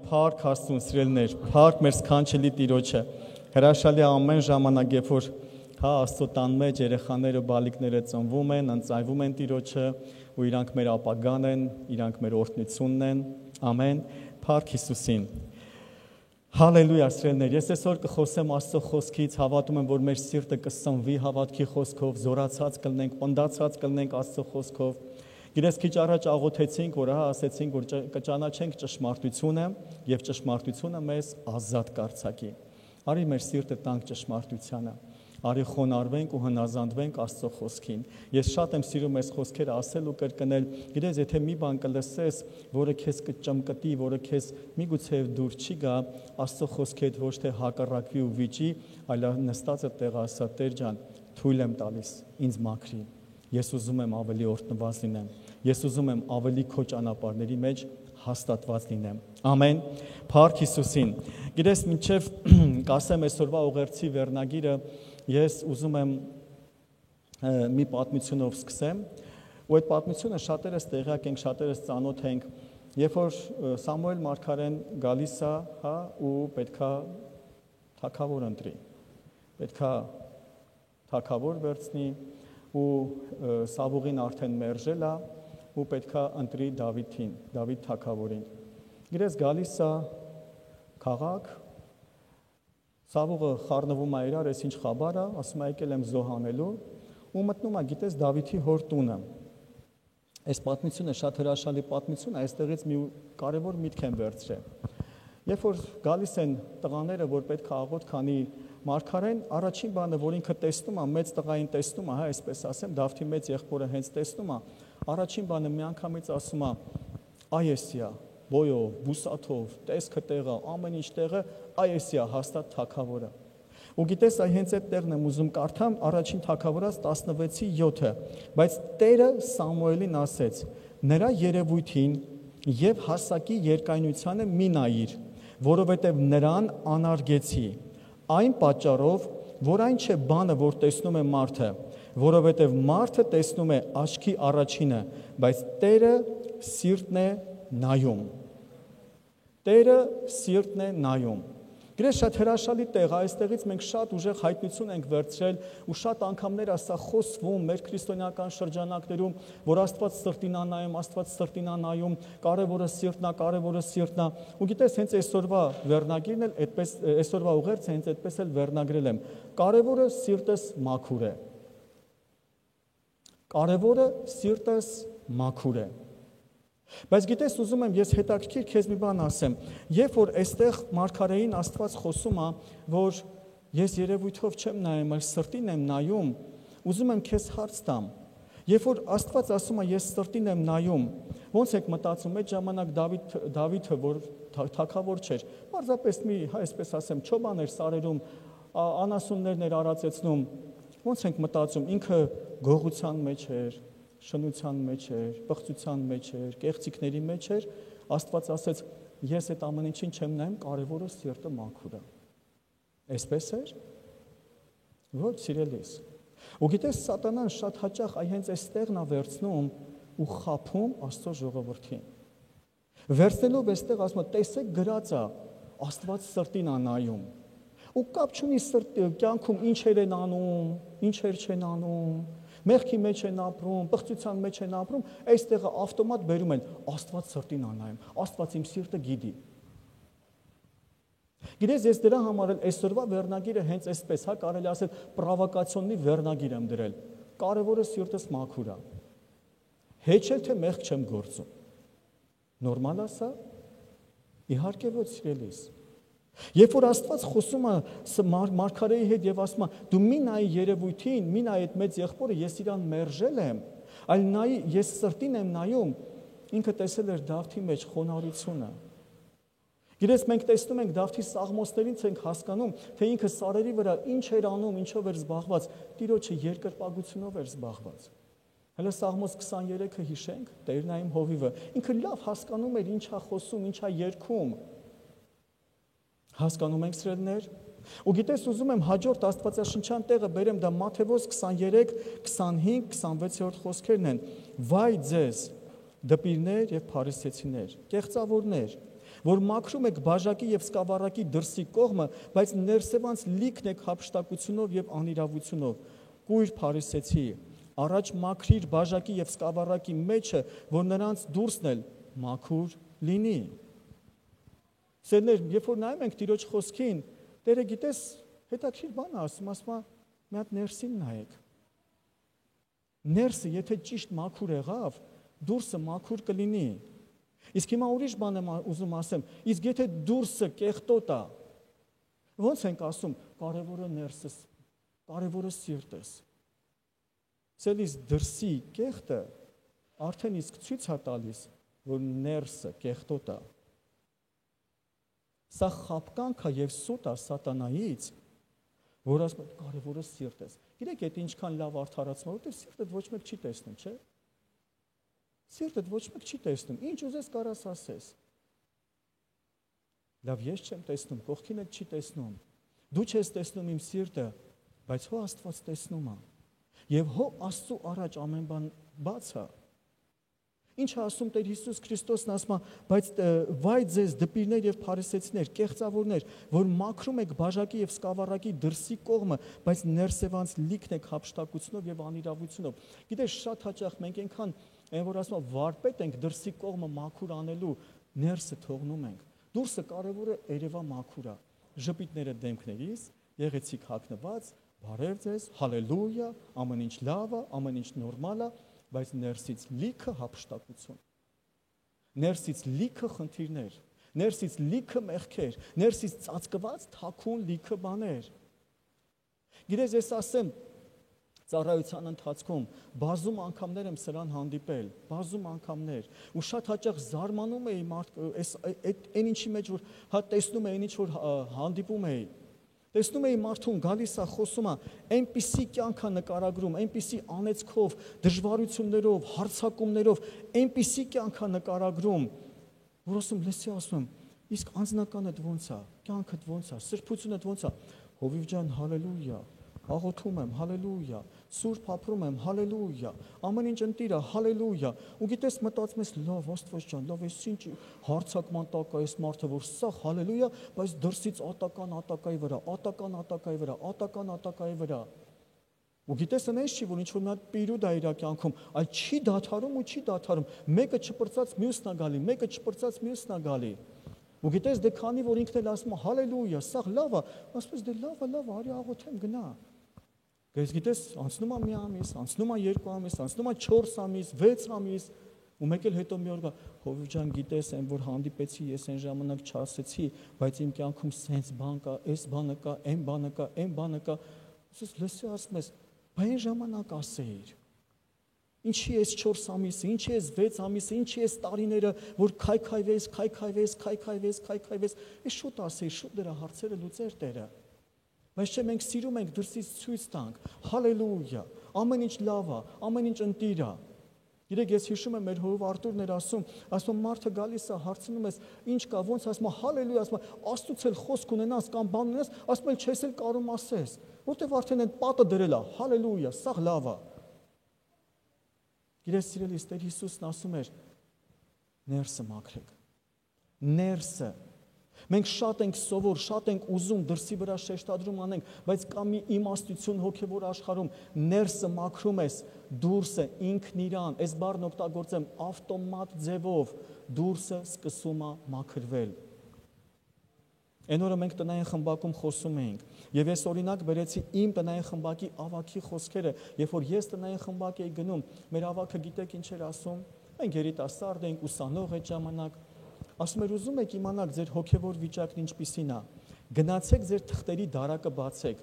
Փառք Աստծուն, սիրելիներ, փառք մեր սքանչելի Տիրոջը։ Հրաշալի ամեն ժամանակ, երբ որ Աստծո տան մեջ երեխաները, բալիկները ծնվում են, ընծայվում են Տիրոջը, ու իրանք մեր ապագան են, իրանք մեր օրհնությունն են։ Ամեն։ Փառք Հիսուսին։ Հալելույա, սիրելիներ, ես այսօր կխոսեմ Աստծո խոսքից, հավատում եմ, որ մեր սիրտը կսնվի հավատքի խոսքով, զորացած կլինենք, պնդացած կլինենք Աստծո խոսքով։ Գիտես, քիչ առաջ աղոթեցինք, որ ասեցինք, որ կճանաչենք ճշմարտությունը եւ ճշմարտությունը մեզ ազատ կարձակի։ Արի մեր սիրտը տանք ճշմարտությանը, արի խոնարհվենք ու հնազանդվենք Աստծո խոսքին։ Ես շատ եմ սիրում այս խոսքերը ասել ու կրկնել։ Գիտես, եթե մի բան կլսես, որը քեզ կճմկտի, որը քեզ միգուցե դուր չի գա, Աստծո խոսքի հետ ոչ թե հակառակվի ու վիճի, այլ նստածը տեղ ասա, Տեր ջան, թույլ եմ տալիս, ինձ մաքրի։ Ես ուզում եմ ավելի օրհնված լինեմ։ Ես ուզում եմ ավելի քո ճանապարհների մեջ հաստատված լինեմ։ Ամեն։ Փառք Հիսուսին։ Գիտես, մինչև կասեմ այսօրվա ուղերձի վերնագիրը, ես ուզում եմ մի պատմությունով սկսեմ, ու այդ պատմությունը շատերս տեղյակ ենք, շատերս ծանոթ ենք, երբ որ Սամուել մարգարեն գալիս է, ու պետքա թագավոր ընտրի։ Պետքա թագավոր վերցնի, ու Սավուղին արդեն մերժել է, ու պետքա ընտրի Դավիթին, Դավիթ թագավորին։ Գիտես, գալիս է քաղաք, Սավուղը խառնվում է իրար, ես ինչ խաբար է, ասում է եկել եմ զոհանելու, ու մտնում է, գիտես, Դավիթի հոր տունը։ Այս պատմությունը շատ հրաշալի պատմություն է, այստեղից մի կարևոր միտք եմ վերցրել։ Երբ որ գալիս են տղաները, որ պետք է աղոթք անի մարգարեն, առաջին բանը, որ ինքը տեսնում է, մեծ տղային տեսնում է, այսպես ասեմ, Դավթի մեծ եղբորը հենց տեսնում է, առաջին բանը միանգամից ասում է, այեսիա, բոյով, բուսաթով, տեսքը տեղը, ամեն ինչ տեղը, այեսիա, հաստատ թագավորը։ Ու գիտես, հենց այդ տեղն եմ ուզում կարդամ, առաջին թագավորած 16:7, բայց Տերը Սամուելին ասեց. նրա երևույթին եւ հասակի երկայնությանը մի նայիր, որովհետև նրան անարգեցի, այն պատճառով, որ այն չէ բանը, որ տեսնում է մարդը, որովհետև մարդը տեսնում է աչքի առաջինը, բայց Տերը սիրտն է նայում։ Տերը սիրտն է նայում։ Գիտես, շատ հրաշալի տեղ, այստեղից մենք շատ ուժեղ հայտնություն ենք վերցրել ու շատ անգամներ ասա խոսվում մեր քրիստոնեական շրջանակներում, որ Աստված սրտին է նայում, Աստված սրտին է նայում, կարևորը սիրտն է, կարևորը սիրտն է։ Ու գիտես, հենց այսօրվա վերնագիրն էլ այդպես, այսօրվա ուղերձը հենց այդպես էլ վերնագրել եմ։ Կարևորը սիրտս մաքուր է։ Կարևորը սիրտս մաքուր է։ Բայց գիտես, ուզում եմ ես հետաքրքիր քեզ մի բան ասեմ, երբ որ այստեղ մարգարեին Աստված խոսում է, որ ես երևույթով չեմ նայում, այլ սրտին եմ նայում, ուզում եմ քեզ հարց տամ, երբ որ Աստված ասում է ես սրտին եմ նայում, ո՞նց եք մտածում, այդ ժամանակ Դավիթը, որ թագավոր չէր, պարզապես մի, այսպես ասեմ, չոբան էր սարերում, անասուններն էր արածեցնում, ո՞նց ենք մտածում, ինքը գողության մեջ էր, շնության մեջ էր, պղծության մեջ էր, կեղծիքների մեջ էր, Աստված ասեց, ես այդ ամեն ինչին չեմ նայում, կարևորը սիրտը մաքուր է։ Այսպես էր։ Ոչ, սիրելիս։ Ու գիտես, սատանան շատ հաճախ հենց այստեղն է վերցնում ու խաբում Աստծո ժողովրդին։ Վերցնելով այստեղ ասում է, տեսեք գրած է, Աստված սրտին է նայում։ Ու կապ չունի կյանքում ինչեր են անում, ինչեր չեն անում, մեղքի մեջ են ապրում, պղծության մեջ են ապրում, այստեղը ավտոմատ բերում են, Աստված սրտին է նայում, Աստված իմ սիրտը գիտի։ Գիտես, ես դրա համար էլ այսօրվա վերնագիրը հենց այսպես, կարելի ասել, պրովոկացիոնի վերնագիր եմ դրել։ Կարևորը սիրտս մաքուր է։ Հեչել թե մեղք չեմ գործում։ Նորմալ է սա։ Իհարկե ոչ, սիրելիս։ Երբ որ Աստված խոսում է մարգարեի հետ եւ ասում է, դու մի նայի երևույթին, մի նայի այդ մեծ եղբորը, ես իրան մերժել եմ, այլ նայի, ես սրտին եմ նայում, ինքը տեսել էր Դավթի մեջ խոնարհությունը։ Գիտես, մենք տեսնում ենք Դավթի սաղմոսներից ենք հասկանում, թե ինքը սարերի վրա ինչ էր անում, ինչով էր զբաղված, Տիրոջը երկրպագությունով էր զբաղված։ Հələ Սաղմոս 23-ը հիշենք, Տերն է իմ հովիվը, ինքը լավ հասկանում էր ինչա խոսում, ինչա երգում։ Հասկանում ենք, սիրելիներ։ Ու գիտես, ուզում եմ հաջորդ աստվածաշնչյան տեղը բերեմ, դա Մատթեոս 23, 25, 26-րդ խոսքերն են։ Վայ ձեզ, դպիրներ եւ փարիսեցիներ, կեղծավորներ, որ մաքրում եք բաժակի եւ սկավառակի դրսի կողմը, բայց ներսևանց լիքն եք հափշտակությունով եւ անիրավությունով։ Կույր փարիսեցի, առաջ մաքրիր բաժակի եւ սկավառակի մեջը, որ նրանց դուրսն էլ մաքուր լինի։ Սերներ, երբ որ նայում ենք Տիրոջ խոսքին, Տերը գիտես, հետաքրքիր բան է ասում, ասում է, մի հատ ներսին նայեք։ Ներսը, եթե ճիշտ մաքուր եղավ, դուրսը մաքուր կլինի։ Իսկ հիմա ուրիշ բան եմ ուզում ասեմ, իսկ եթե դուրսը կեղտոտ է, ո՞նց ենք ասում, կարևորը ներսս, կարևորը սիրտս։ Սելիս դրսի կեղտը արդեն իսկ ցույց է տալիս, որ ներսը կեղտոտ է։ Սա խաբկանք է եւ սուտ է սատանայից, որ ասում է կարևորը սիրտս։ Գիտեք, այդ ինչքան լավ արդարացում, որովհետեւ սիրտդ ոչ մեկ չի տեսնում, չէ՞։ Սիրտդ ոչ մեկ չի տեսնում, ինչ ուզես կարաս ասես։ Լավ, ես չեմ տեսնում, կողքին էլ չի տեսնում։ Դու չես տեսնում իմ սիրտը, բայց հո Աստված տեսնում է։ Եվ հո Աստծո առաջ ամեն բան բաց է։ Ինչ է ասում Տեր Հիսուս Քրիստոսն, ասում է, բայց վայ ձեզ դպիրներ եւ փարիսեցիներ, կեղծավորներ, որ մաքրում եք բաժակի եւ սկավառակի դրսի կողմը, բայց ներսևանց լիքն եք հափշտակությունով եւ անիրավությունով։ Գիտես, շատ հաճախ մենք այնքան այն որ ասում է վարպետ ենք դրսի կողմը մաքուր անելու, ներսը թողնում ենք։ Դուրսը կարևորը երևա մաքուր է։ Ժպիտները դեմքներիս, եղեցիկ հագնված, բարև ձեզ, հալելույա, ամեն ինչ լավ է, ամեն ինչ նորմալ է, բայց ներսից լիքը հափշտակություն, ներսից լիքը խնդիրներ, ներսից լիքը մեղքեր, ներսից ծածկված թաքուն լիքը բաներ։ Գիտես, ես ասեմ, ծառայության ընթացքում բազում անգամներ եմ սրան հանդիպել, բազում անգամներ, ու շատ հաճախ զարմանում էի այն ինչի մեջ, որ հա տեսնում էի, այն ինչ որ հանդիպում էի, տեսնում էի մարդուն գալիս է, խոսում է, այնպիսի կյանք է նկարագրում, այնպիսի անեծքով, դժվարություններով, հարձակումներով, այնպիսի կյանք է նկարագրում, որ ասում, լսի ասում եմ, իսկ անձնականդ ոնց է, կյանքդ ոնց է, սրբությունդ ոնց է, Հովիվ ջան, հալելույա, աղոթում եմ, հալելույա, սուրբ ապրում եմ, հալելույա, ամեն ինչ ընտիր է, հալելույա, ու գիտես մտածում ես, լավ, Աստված ջան, լավ, ես ինչ հարցակման տակ է այս մարդը, որ սա հալելույա, բայց դրսից ատակայի վրա, ատակայի վրա, ու գիտես այնպես չի, որ ինչ-որ մի հատ պիրուդ է իր կյանքում, այլ չի դադարում ու չի դադարում, մեկը չպրծած մյուսն է գալի, մեկը չպրծած մյուսն է գալի, ու գիտես դե քանի որ ինքն էլ ասում է, հալելույա, սա լավ է, ասում ես դե լավ է, արի աղոթեմ գնա։ Գիտես, անցնում է մի ամիս, անցնում է 2 ամիս, անցնում է 4 ամիս, 6 ամիս, ու մեկ էլ հետո մի օր գա, Հովիվ ջան, գիտես, այն որ հանդիպեցի, ես այն ժամանակ չասեցի, բայց իմ կյանքում սենց բան կա, այս բանը կա, այն բանը կա, այն բանը կա, ասես լսի ասում ես, բա այն ժամանակ ասեիր։ Ինչի ես 4 ամիսը, ինչի ես 6 ամիսը, ինչի ես տարիները, որ քայքայվես, ես շուտ ասեի, շուտ դրա հարցերը լուծեր Տերը։ Բայց չէ, մենք սիրում ենք դրսից ցույց տանք, հալելույա, ամեն ինչ լավ է, ամեն ինչ ընտիր է։ Գիտեք, ես հիշում եմ մեր հորով Արտուրն էր ասում մարդը գալիս է, հարցնում ես, ինչ կա, ոնց ասում է, հալելույա, ասում է, Աստծուց էլ խոսք ունենաս կամ բան ունենաս, ասում էլ չես էլ կարում ասես, որտեվ արդեն այդ պատը դրել է, հալելույա, սա լավ է։ Գիտես, սիրելիս, Տեր Հիսուսն ասում էր, ներսը մաքրեք, ներսը։ Մենք շատ ենք սովոր, շատ ենք ուզում դրսի վրա շեշտադրում անենք, բայց կա մի իմաստություն հոգևոր աշխարհում, ներսը մաքրում ես, դուրսը ինքն իրան, այս բառն օգտագործեմ ավտոմատ ձևով, դուրսը սկսում է մաքրվել։ Այն օրը մենք տնային խմբակում խոսում էինք, եւ ես օրինակ բերեցի իմ տնային խմբակի ավագի խոսքերը, երբ որ ես տնային խմբակ էի գնում, մեր ավագը գիտեք ինչ էր ասում, մենք երիտասարդ էինք, ուսանող այդ ժամանակ, ասում էր ուզում եք իմանալ ձեր հոգևոր վիճակն ինչպիսին է, գնացեք ձեր թղթերի դարակը բացեք,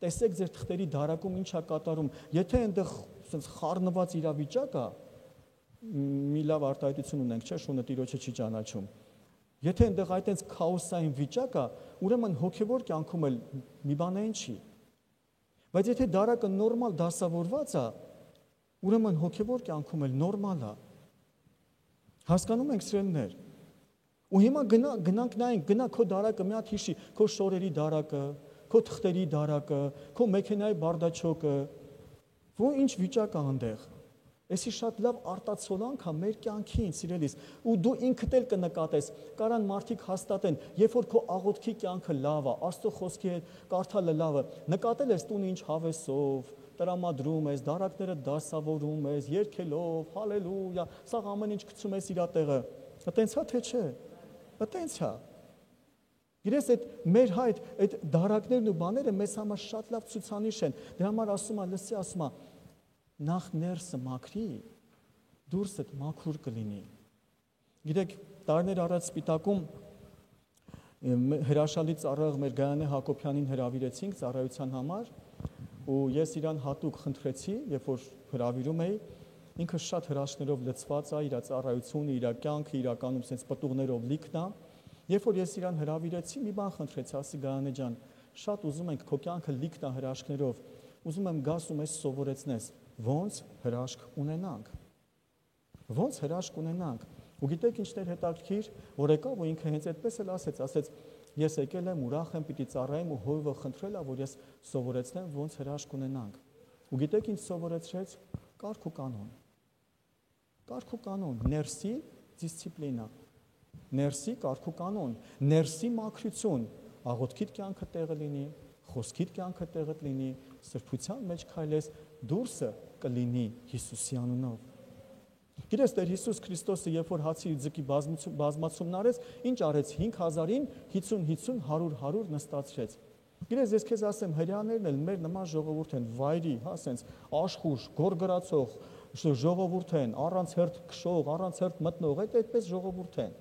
տեսեք ձեր թղթերի դարակում ինչ է կատարում, եթե այնտեղ ասենց խառնված իրավիճակ է, մի լավ արտահայտություն ունենք, չէ՞, շունը Տիրոջը չի ճանաչում։ Եթե այնտեղ այդպես քաոսային վիճակ է, ուրեմն հոգևոր կյանքում էլ մի բան այն չի։ Բայց եթե դարակը նորմալ դասավորված է, ուրեմն հոգևոր կյանքում էլ նորմալ է։ Հասկանում եք սիրելիներ։ Ու հիմա գնանք նայենք, գնա քո դարակը մի հատ հիշի, քո շորերի դարակը, քո թղթերի դարակը, քո մեքենայի բարդաչոկը, որ ինչ վիճակ է այնտեղ։ Էսի շատ լավ արտացոլանք է մեր կյանքին, սիրելիս, ու դու ինքդ էլ կնկատես, կարան մարդիկ հաստատեն, երբ որ քո աղոթքի կյանքը լավ է, Աստծո խոսքի հետ կարդալը լավ է, նկատել ես տունը ինչ հավեսով, տրամադրում ես, դարակները դասավորում ես, երգելով, հալելույա, սա ամեն ինչ գցում ես իր տեղը։ Այտենց է թե չէ։ Այտենց է։ Գիտես, այդ մեր հայտ, այդ դարակներն ու բաները մեզ համար շատ լավ ցուցանիշ են։ Դրա համար ասում է, լսի, ասում է, նախ ներսը մաքրի, դուրսդ մաքուր կլինի։ Գիտեք, տարիներ առաջ Սպիտակում հրաշալի ծառայող մեր Գայանե Հակոբյանին հրավիրեցինք ծառայության համար, ու ես իրան հատուկ խնդրեցի, երբ որ հրավիրում էի, ինքը շատ հրաշքներով լցված է, իր ծառայությունը, իր կյանքը իրականում sense պտուղներով լիքն է։ Երբ որ ես իրան հրավիրեցի, մի բան խնդրեցի, ասի Գայանե ջան, շատ ուզում ենք քո կյանքը լիքն է հրաշքներով, ուզում եմ գաս ու մեզ սովորեցնես, ոնց հրաշք ունենանք։ Ոնց հրաշք ունենանք։ Ու գիտեք ինչն էր հետաքրքիր, որ եկավ ու ինքը հենց այդպես էլ ասեց, ես եկել եմ, ուրախ եմ, պիտի ծառայեմ ու հովը խնդրել ա, որ ես սովորեցնեմ, ոնց հրաշք ունենանք։ Ու գիտեք ինչ սովորեցրեց, կարգ ու կանոն։ Կարգ ու կանոն, ներսի դիսցիպլինա, ներսի կարգ ու կանոն, ներսի մաքրություն, աղոթքիդ կյանքը տեղը լինի, խոսքիդ կյանքը տեղը լինի, սրբության մեջ քայլես, դուրսը կլինի Հիսուսի անունով։ Գիտես, Տեր Հիսուս Քրիստոսը, երբ որ հացի ու ձկի բազմացումն արեց, ինչ արեց 5000-ին 50-100 նստացրեց։ Գիտես, ես քեզ ասեմ, հրեաներն էլ մեր նման ժողովուրդ են, վայրի, հա, սենց աշխուժ, գորգրացող ժողովուրդ են, առանց հերթ քշող, առանց հերթ մտնող, այդպես ժողովուրդ են։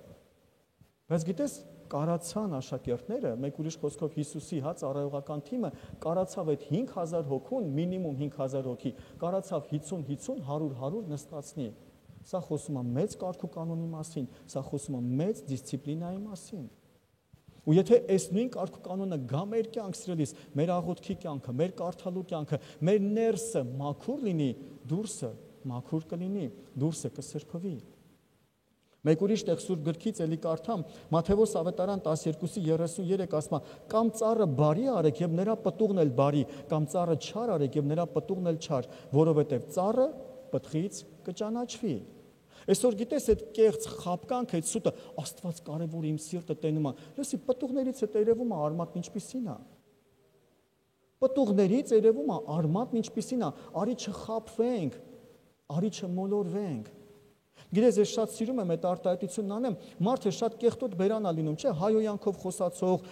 Բայց գիտես, կարացան աշակերտները, մեկ ուրիշ խոսքով Հիսուսի ծառայողական թիմը կարացավ այդ 5000 հոգուն, մինիմում 5000 հոգի, կարացավ 50-100 նստացնի։ Սա խոսում է մեծ կարգ ու կանոնի մասին, սա խոսում է մեծ դիսցիպլինայի մասին։ Ու եթե այս նույն կարգ ու կանոնը գա մեր կյանք, սիրելիս, մեր աղոթքի կյանքը, մեր կարդալու կյանքը, մեր ներսը մաքուր լինի, դուրսը մաքուր կլինի, դուրսը կսրբվի։ Մեկ ուրիշ տեղ Սուրբ գրքից էլի կարդամ, Մատթեոս ավետարան 12:33 ասում է, կամ ծառը բարի արեք եւ նրա պտուղն էլ բարի, կամ ծառը չար արեք եւ նրա պտուղն էլ չար, որովհետեւ ծառը պտղից կճանաչվի։ Այսօր գիտես այդ կեղծ խապկանք, այդ սուտը, Աստված կարևոր իմ սիրտը տենում է։ Լսի, պտուղներից է երևում է արմատն ինչպիսին է։ Պտուղներից երևում է արմատն ինչպիսին է, արի չխապվենք, արի չմոլորվենք։ Գիտես, ես շատ սիրում եմ այդ արտահայտությունն անեմ, մարդը շատ կեղտոտ բերան է լինում, չէ, հայոյանքով խոսացող,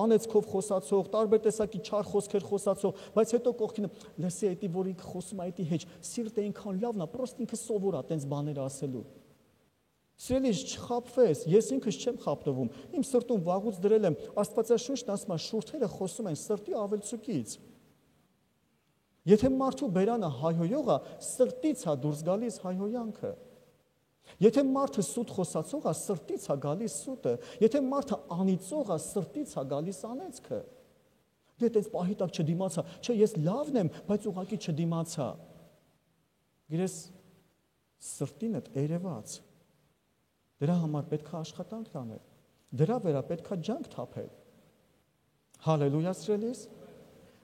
անեծքով խոսացող, տարբեր տեսակի չար խոսքեր խոսացող, բայց հետո կողքին լսի այդի, որ ինքը խոսում է այդի հետ, սիրտը ինքան լավն է, պրոստ ինքը սովոր է տենց բաներ ասելու։ Սիրելիս, չխապվես, ես ինքս չեմ խապտվում, իմ սրտում վաղուց դրել եմ, Աստվածաշունչն ասում է, շուրթերը խոսում են սրտի ավելցուկից։ Եթե մարդու բերանը հայհոյող է, սրտից է դուրս գալիս հայհոյանքը։ Եթե մարդը սուտ խոսացող է, սրտից է գալիս սուտը, եթե մարդը անիծող է, սրտից է գալիս անեծքը։ Դե այդպես պահի տակ չդիմացա, չէ, ես լավն եմ, բայց ուղղակի չդիմացա։ Գիտես, սրտինդ երևաց։ Դրա համար պետք է աշխատանք անել։ Դրա վրա պետք է ջանք թափել։ Հալելույա, սիրելիս։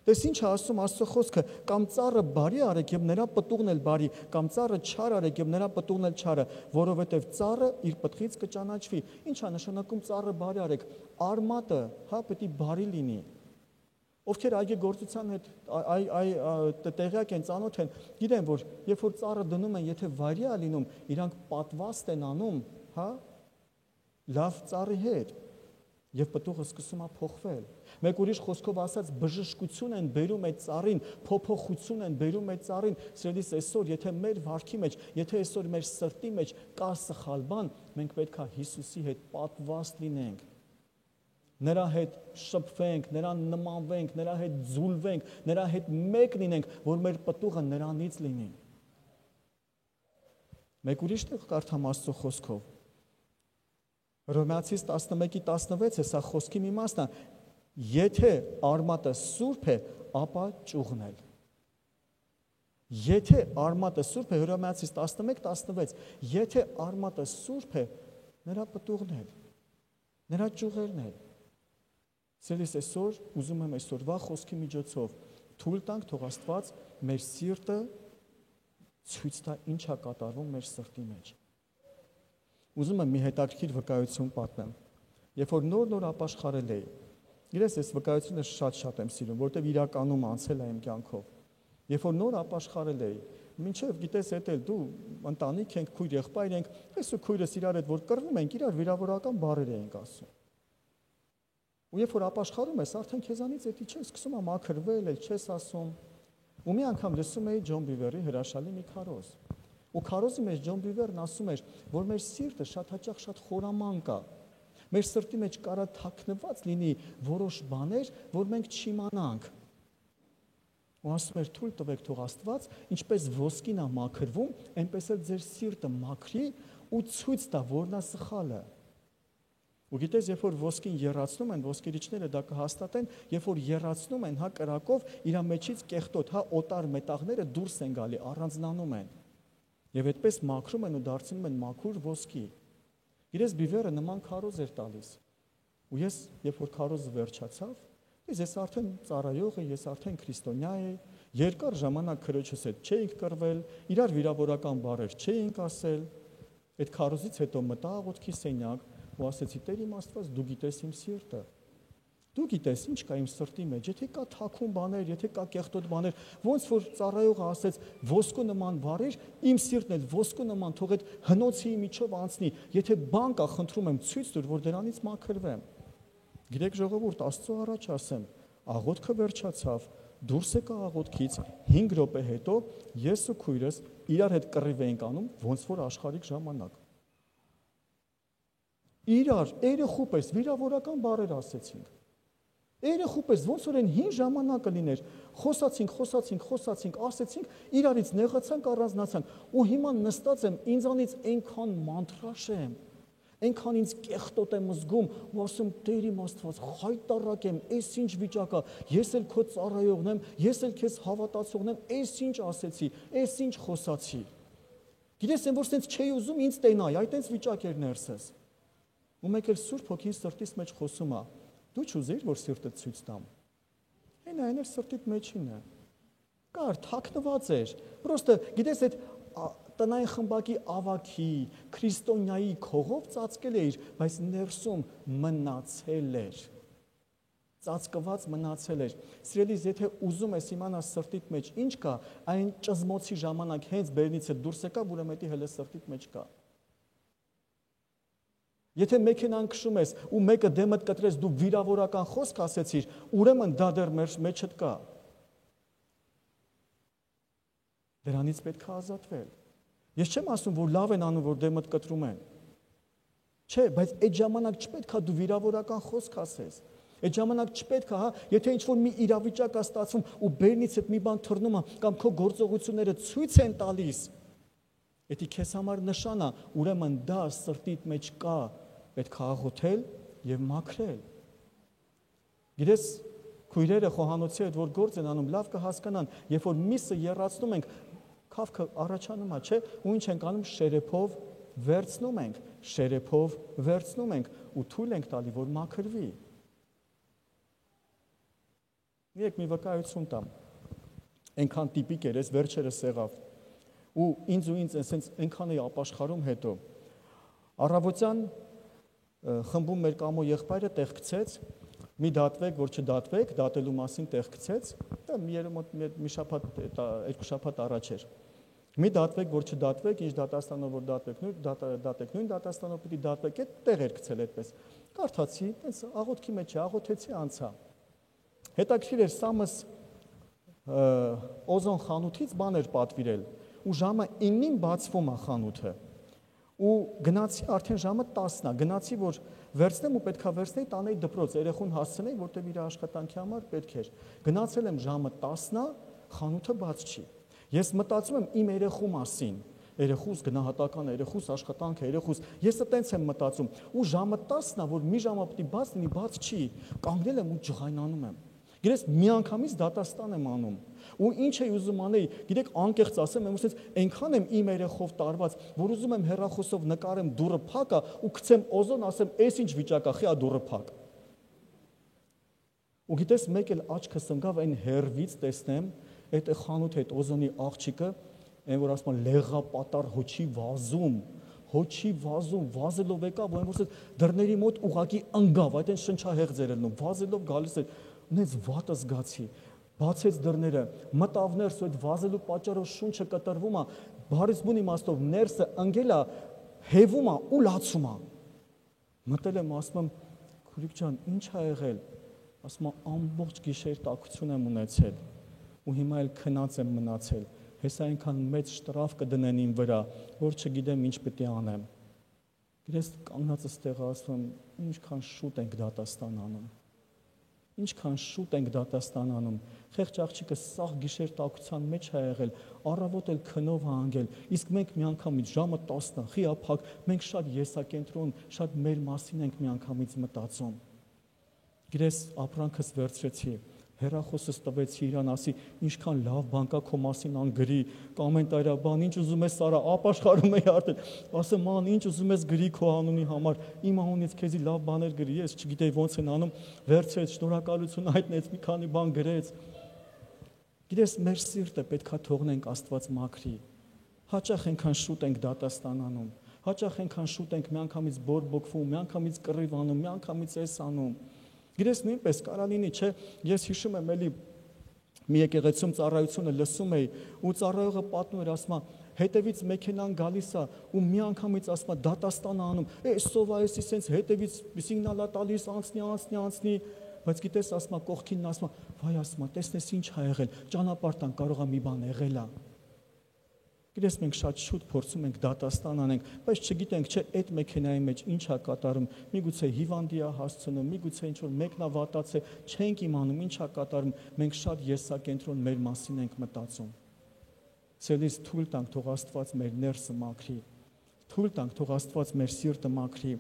Դες ինչ է ասում Աստծո խոսքը, կամ ծառը բարի արեք եւ նրա պտուղն էլ բարի, կամ ծառը չար արեք եւ նրա պտուղն էլ չարը, որովհետեւ ծառը իր պտղից կճանաչվի։ Ինչ է նշանակում ծառը բարի արեք։ Արմատը, հա, պետք է բարի լինի։ Ովքեր այգեգործության հետ տեղյակ են, ծանոթ են, գիտեն, որ երբ որ ծառը դնում են, եթե վայրի է լինում, իրանք պատվաստ են անում, հա, լավ ծառի հետ, եւ պտուղը սկսում է փոխվել։ Մեկ ուրիշ խոսքով ասած, բժշկություն են բերում այդ ծառին, փոփոխություն են բերում այդ ծառին։ Սիրելիս, այսօր, եթե մեր վարքի մեջ, եթե այսօր մեր սրտի մեջ կա սխալ բան, մենք պետք է Հիսուսի հետ պատվաստ լինենք։ Նրա հետ շփվենք, նրան նմանվենք, նրա հետ ձուլվենք, նրա հետ մեկ լինենք, որ մեր պտուղը նրանից լինի։ Մեկ ուրիշ տեղ կարդամ Աստծո խոսքով։ Հռոմեացիս 11:16 է սա խոսքի մի մասն է, եթե արմատը սուրբ է, ապա ճուղն էլ։ Եթե արմատը սուրբ է, Հռոմեացիս 11:16, եթե արմատը սուրբ է, նրա պտուղն էլ, նրա ճյուղերն էլ։ Սիրելիս, այսօր ուզում եմ այսօրվա խոսքի միջոցով թույլ տանք, թող Աստված մեր սիրտը ցույց տա ինչա կատարվում մեր սրտի մեջ։ Ուզում եմ մի հետաքրքիր վկայություն պատմեմ։ Երբ որ նոր ապաշխարել էի, իրես այս վկայությունը շատ եմ սիրում, որտեղ իրականում անցել է իմ կյանքով։ Երբ որ նոր ապաշխարել էի, մինչև գիտես էտել դու ընտանիք ենք, քույր եղբայր ենք, ես ու քույրս իրար հետ որ կռվում ենք, իրար վիրավորական բառեր ենք ասում։ Ու երբ որ ապաշխարում ես, արդեն քեզանից էդի չես սկսում ամաքրվել, չես ասում։ Ու մի անգամ լսում էի Ջոն Բիվերի հրաշալի մի քարոզ։ Ու քարոզի մեջ Ջոն Բիվերն ասում էր, որ մեր սիրտը շատ հաճախ շատ խորաման կա։ Մեր սրտի մեջ կարա թաքնված լինի որոշ բաներ, որ մենք չիմանանք։ Ու ասում էր թույլ տվեք թող Աստված, ինչպես ոսկին է մաքրվում, այնպես էլ ձեր սիրտը մաքրի ու ցույց տա, որն է սխալը։ Ու գիտես, երբ որ ոսկին եռացնում են, ոսկերիչները դա կհաստատեն, երբ որ եռացնում են, հա կրակով, իր մեջից կեղտոտ, հա օտար մետաղները դուրս են գալի, առանձնանում են։ Եվ այդպես մաքրում են ու դարձնում են մաքուր ոսկի։ Իրես Բիվերը նման քարոզ էր տալիս։ Ու ես, երբ որ քարոզը վերջացավ, ես արդեն ծառայող եմ, ես արդեն քրիստոնյա եմ, երկար ժամանակ քրոջս հետ չէինք կռվել, իրար վիրավորական բառեր չէինք ասել։ Այդ քարոզից հետո մտա աղոթքի սենյակ ու ասեցի. Տեր իմ Աստված, դու գիտես իմ սիրտը։ Դու գիտես ինչ կա իմ սրտի մեջ, եթե կա թաքուն բաներ, եթե կա կեղտոտ բաներ, ոնց որ ծառայողը ասեց, ոսկու նման վարիր, իմ սիրտն էլ ոսկու նման թող այդ հնոցի միջով անցնի, եթե բան կա, խնդրում եմ ցույց տուր, որ դրանից մաքրվեմ։ Գիտեք ժողովուրդ, Աստծո առաջ ասեմ, աղոթքը վերջացավ, դուրս եկա աղոթքից 5 րոպե հետո ես ու քույրս իրար հետ կռիվ էինք անում, ոնց որ աշխարհիկ ժամանակ։ Իրար երեխու պես վիրավորական բառեր ասեցինք։ Երեխու պես ոնց որ այն հին ժամանակը լիներ, խոսացինք, ասեցինք, իրարից նեղացանք, առանձնացանք, ու հիմա նստած եմ, ինձանից այնքան մանտրաշ եմ, այնքան ինձ կեղտոտ եմ զգում, ու ասում Տեր իմ Աստված, խայտառակ եմ, այս ինչ վիճակա, ես էլ քո ծառայողն եմ, ես էլ քեզ հավատացողն եմ, այս ինչ ասեցի, այս ինչ խոսացի։ Գիտես, այն որ սենց չէի ուզում ինձ տենայի, այդ այնց վիճակ էր ներսես։ Ու մեկ էլ Սուրբ Հոգին սրտիս մեջ խոսում է. Դու չուզեիր, որ սիրտդ ցույց տամ։ Այն էլ սրտիդ մեջին է։ Կար, թաքնված էր։ Պրոստը, գիտես, այդ տնային խմբակի ավակի, քրիստոնյայի քողով ծածկել էր, բայց ներսում մնացել էր։ Ծածկված մնացել էր։ Սիրելիս, եթե ուզում ես իմանալ սրտիդ մեջ ինչ կա, այն ճզմոցի ժամանակ հենց բերնից է դուրս եկավ, ուրեմն դա հենց սրտիդ մեջ կա։ Եթե մեքենան քշում ես ու մեկը դեմդ կտրես, դու վիրավորական խոսք ասեցիր, ուրեմն դա դեռ մեր մեջդ կա։ Դրանից պետք է ազատվել։ Ես չեմ ասում, որ լավ են անում, որ դեմդ կտրում են։ Չէ, բայց այդ ժամանակ չպետք է դու վիրավորական խոսք ասես։ Այդ ժամանակ չպետք է, հա, եթե ինչ-որ մի իրավիճակ է ստացվում ու բերնից այդ մի բան թռնում է կամ քո գործողությունները ցույց են տալիս, դա քեզ համար նշան է, ուրեմն դա սրտիդ մեջ կա, պետք է աղոթել եւ մաքրել։ Գիտես, քույրերը խոհանոցի հետ որ գործ են անում, լավ կհասկանան, երբ որ միսը եռացնում ենք, քավքը առաջանում է, չէ՞, ու ինչ ենք անում, շերեփով վերցնում ենք ու թույլ ենք տալի, որ մաքրվի։ Մի վկայություն տամ։ Այնքան տիպիկ էր, այս վերջերս եղավ։ Ու ինձ այսպես այնքան էի ապաշխարում հետո։ Առավոտյան խմբում մեր կամո եղբայրը տեղ գցեց, մի դատվեք, որ չդատվեք, դատելու մասին տեղ գցեց, դա մի շաբաթ, 2 շաբաթ առաջ էր։ Մի դատվեք, որ չդատվեք, ինչ դատաստանով որ դատեք, նույն դատաստանով պիտի դատվեք, այդ տեղ էր գցել այդպես։ Կարդացի, այնց աղոթքի մեջ աղոթեցի, անցա։ Հետաքրքիր էր, Սամս Օզոն խանութից բան էր պատվիրել, ու ժամը 9-ին բացվում է խանութը։ Ու գնացի արդեն ժամը 10-ն է, գնացի որ վերցնեմ ու պետքա վերցնեի տանեի դպրոց, երեխուն հասցնեի, որտեղ իր աշխատանքի համար պետք էր։ Գնացել եմ ժամը 10-ն է, խանութը բաց չի։ Ես մտածում եմ իմ երեխու մասին, երեխուս գնահատական, երեխուս աշխատանքը, երեխուս, ես այտենց եմ մտածում, ու ժամը 10-ն է, որ մի ժամը պիտի բաց լինի, բաց չի, կանգնել եմ ու ջղայնանում եմ։ Գիտես, միանգամից դատաստան եմ անում։ Ու ինչ էի ուզում անել, գիտեք, անկեղծ ասեմ, եմ ուզում այնքան եմ իմ երեխով տարված, որ ուզում եմ հեռախոսով նկարեմ դուռը փակ է ու գցեմ Օզոն, ասեմ, «Էս ինչ վիճակ է, խի ա դուռը փակ»։ Ու գիտես, մեկ էլ աչքս ընկավ այն հերվից տեսնեմ, այդ խանութ այդ Օզոնի աղջիկը այն որ ասում են լեղապատար հոչի վազում, վազելով եկավ, այն որ դռների մոտ ուղակի ընկավ, այդ այն շնչահեղձ էր ելնում, վազելով գալիս էր, ունեց վատը զգացի, բացեց դռները, մտավ ներս, այդ վազելու պատճառով շունչը կտրվում է, բարից բուն իմաստով ներսը ընկել է, հեվում է ու լացում է։ Մտել եմ, ասում եմ, քուրիկ ջան, ինչ ա եղել։ Ասում եմ, ամբողջ գիշեր տաքություն եմ ունեցել ու հիմա էլ քնած եմ մնացել։ Հեսա այնքան մեծ շտրաֆ կդնեն իմ վրա, որ չգիտեմ ինչ պետք է անեմ։ Գիտես, կանգնածս տեղը ասում եմ, ինչքան շուտ ենք դատաստան անում։ Ինչքան շուտ ենք դատաստան անում։ Խեղճ աղջիկը սաղ գիշեր տաքության մեջ ա եղել, առավոտ էլ քնով ա անգել, իսկ մենք միանգամից ժամը 10-ն է, խիափակ, մենք շատ եսակենտրոն, շատ մեր մասին ենք միանգամից մտածում։ Գիտես, ապրանքս վերցրեցի, հեռախոսս տվեցի իրան, ասի, ինչքան լավ բան կա քո մասին անգրի, կոմենտարիա բան, ինչ ուզում ես արա, ապաշխարում էի արդեն, ասեմ, ման, ինչ ուզում ես գրի քո անունի համար, իմ անունից քեզի լավ բաներ գրի, ես չգիտեի ոնց են անում, վերցրեց, շնորհակալություն հայտնեց, մի քանի բան գրեց։ Գիտես, մեր սիրտը պետքա թողնենք Աստված մաքրի։ Հաճախ այնքան շուտ ենք դատաստան անում, հաճախ այնքան շուտ ենք միանգամից բորբոքվում, միանգամից կռիվ անում, միանգամից էս անում։ Գիտես, նույնպես կարա լինի, չէ, ես հիշում եմ էլի մի եկեղեցում ծառայությունը լսում էի ու ծառայողը պատմում էր, ասում է, հետևից մեքենան գալիս է ու միանգամից ասում է դատաստան անում, սովա էսի սենց հետևից սիգնալ է տալիս, անցնի, բայց գիտես, ասում է կողքինն ասում է, վայ, ասում է, տեսնես ինչ ա եղել, ճանապարհտան կարող է մի բան եղել է։ Գիտես, մենք շատ շուտ փորձում ենք դատաստան անենք, բայց չգիտենք, չէ, այդ մեքենայի մեջ ինչ ա կատարում, միգուցե հիվանդի ա հասցնում, միգուցե ինչ որ մեկն ա վատացե, չենք իմանում ինչ ա կատարում, մենք շատ եսակենտրոն մեր մասին ենք մտածում։ Ցելիս թույլ տանք, թող Աստված մեր ներսը մաքրի, թույլ տանք, թող Աստված մեր սիրտը մաքրի։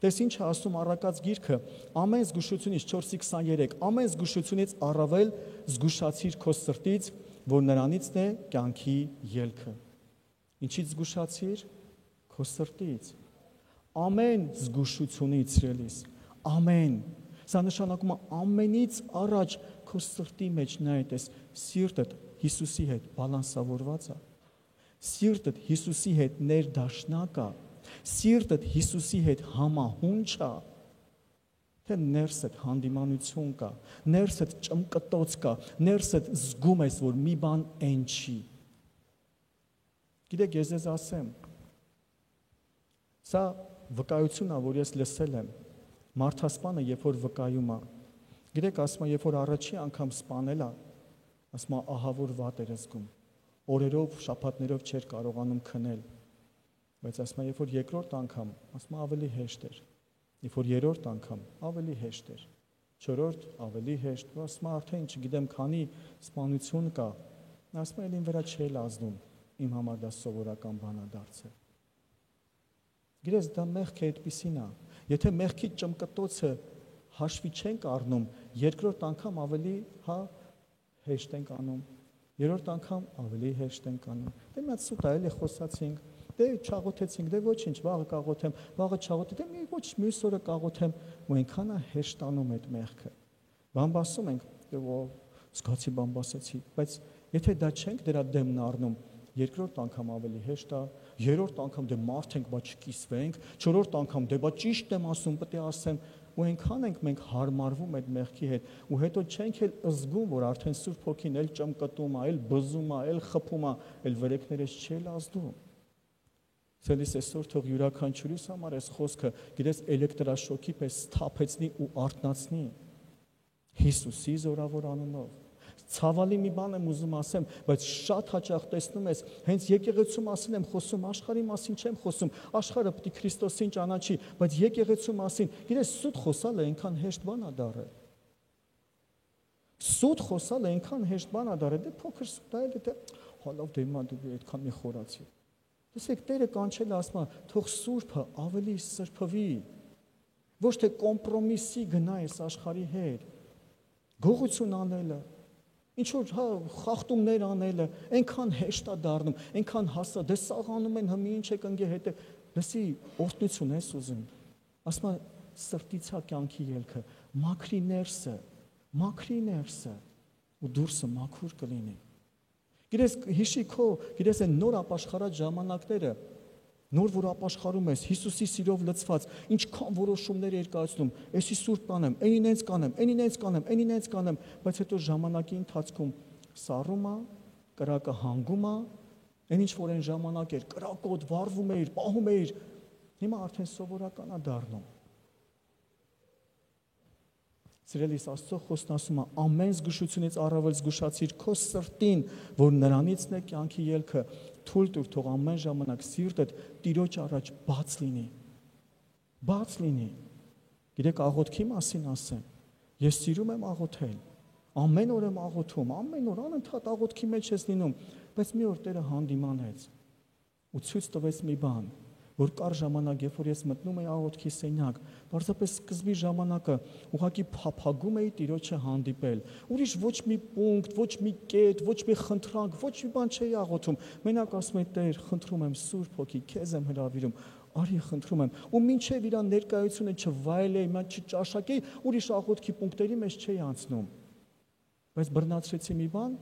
Տես ինչ է ասում Առակաց գիրքը, ամեն զգուշությունից 4:23, ամեն զգուշությունից առավել զգուշացիր քո սրտից, որ նրանիցն է կյանքի ելքը։ Ինչից զգուշացիր քո սրտից։ Ամեն զգուշությունից, սիրելիս, ամեն։ Սա նշանակում է ամենից առաջ քո սրտի մեջ նայ այդես սիրտդ Հիսուսի հետ բալանսավորված է։ Սիրտդ Հիսուսի հետ ներդաշնակ է։ Սիրտդ Հիսուսի հետ համահունչ է։ Թե ներսդ հանդիմանություն կա, ներսդ ճմկտոց կա, ներսդ զգում ես, որ մի բան այն չի։ Գիտեք, ես ձեզ ասեմ, սա վկայությունն է, որ ես լսել եմ, մարդասպանը, երբ որ վկայում է, գիտեք, ասում է, երբ որ առաջի անգամ սպանել է, ասում է, ահա որ վատ էր զգում, օրերով, շաբաթներով չէր կարողանում քնել, բայց ասում է, երբ որ երկրորդ անգամ, ասում է, ավելի հեշտ էր, երբ որ երրորդ անգամ, ավելի հեշտ էր, չորրորդ, ավելի հեշտ, ասում է, արդեն չգիտեմ քանի սպանություն կա, ասում է, ինձ վրա չէ ազդում, իմ համար դա սովորական բան է դարձել։ Գիտես, դա մեղք է այդպիսին է։ Եթե մեղքի ճմկտոցը հաշվի չենք առնում, երկրորդ անգամ ավելի հեշտ ենք անում, երրորդ անգամ ավելի հեշտ ենք անում։ Դե մի հատ սուտ է, էլի խոսացինք, դե չաղոթեցինք, դե ոչինչ, վաղը կաղոթեմ, վաղը չաղոթեմ, դե մի ոչ մյուս օրը կաղոթեմ, ու այնքան է հեշտանում այդ մեղքը։ Բամբասում ենք, դե զգացի բամբասեցի, բայց եթե դա չենք դրա դեմն առնում, երկրորդ անգամ ավելի հեշտ է, երրորդ անգամ դե մարդ ենք, բա չկիսվենք, չորրորդ անգամ դե բա ճիշտ եմ ասում, պետք է ասեմ, ու այնքան ենք մենք հարմարվում այդ մեղքի հետ, ու հետո չենք էլ զգում, որ արդեն Սուրբ Հոգին էլ ճմկտում է, էլ բզում է, էլ խփում է, էլ վրեքներս չի ազդում։ Ցելիս այսօր թող յուրաքանչյուրիս համար այս խոսքը, գիտես, էլեկտրաշոկի պես սթափեցնի ու արթնացնի Հիսուսի զորավոր անունով։ Ցավալի մի բան եմ ուզում ասեմ, բայց շատ հաճախ տեսնում ես, հենց եկեղեցու մասին եմ խոսում, աշխարհի մասին չեմ խոսում, աշխարհը պետք է Քրիստոսին ճանաչի, բայց եկեղեցու մասին, գիտես, սուտ խոսալը այնքան հեշտ բան է դառել։ Սուտ խոսալը այնքան հեշտ բան է դառել, դե փոքր սուտ է, դե հալով դե հիմա դու այդքան մի խորացի։ Տեսեք, Տերը կանչել է, ասում է, թող Սուրբը ավելի սրբվի, ոչ թե կոմպրոմիսի գնա այս աշխարհի հետ, գողություն անելը, ինչ որ խախտումներ անելը, այնքան հեշտ է դառնում, այնքան հասա, դե սաղանում են, հմի ինչ եք ընկե հետը, լսի, օրհնություն ես ուզում, ասում է, սրտից է կյանքի ելքը, մաքրի ներսը, ու դուրսը մաքուր կլինի։ Գիտես, հիշի քո, գիտես այն նոր ապաշխարած ժամանակները, նոր որ ապաշխարում ես, Հիսուսի սիրով լցված, ինչքան որոշումներ էր կայացնում, էսի սուրբ կանեմ, այնին ինձ կանեմ, այնին ինձ կանեմ, այնին ինձ կանեմ, բայց հետո ժամանակի ընթացքում սառում է, կրակը հանգում է, այն ինչ որ այն ժամանակ էր, կրակոտ վառվում էր, պահում էր, հիմա արդեն սովորական է դառնում։ Սիրելիս, Աստծո խոսքն ասում է, ամեն զգուշությունից առավել զգուշացիր քո սրտին, որ նրանիցն է կյանքի ելքը, թույլ տուր, թող ամեն ժամանակ սիրտդ Տիրոջ առաջ բաց լինի։ Բաց լինի։ Գիտեք, աղոթքի մասին ասեմ, ես սիրում եմ աղոթել, ամեն օր եմ աղոթում, ամեն օր անընդհատ աղոթքի մեջ ես լինում, բայց մի օր Տերը հանդիմանեց ու ցույց տվեց մի բան, որ կար ժամանակ, երբ որ ես մտնում էի աղոթքի սենյակ, պարզապես սկզբի ժամանակը ուղղակի փափագում էի Տիրոջը հանդիպել։ Ուրիշ ոչ մի պունկտ, ոչ մի կետ, ոչ մի խնդրանք, ոչ մի բան չէի աղոթում։ Մենակ ասում էի, Տեր, խնդրում եմ Սուրբ Հոգի, քեզ եմ հրավիրում, արի խնդրում եմ։ Ու մինչև իր ներկայությունը չվայելեի, մա չճաշակեի, ուրիշ աղոթքի պունկտերի մեջ չէի անցնում։ Բայց բռնացրեցի մի բան,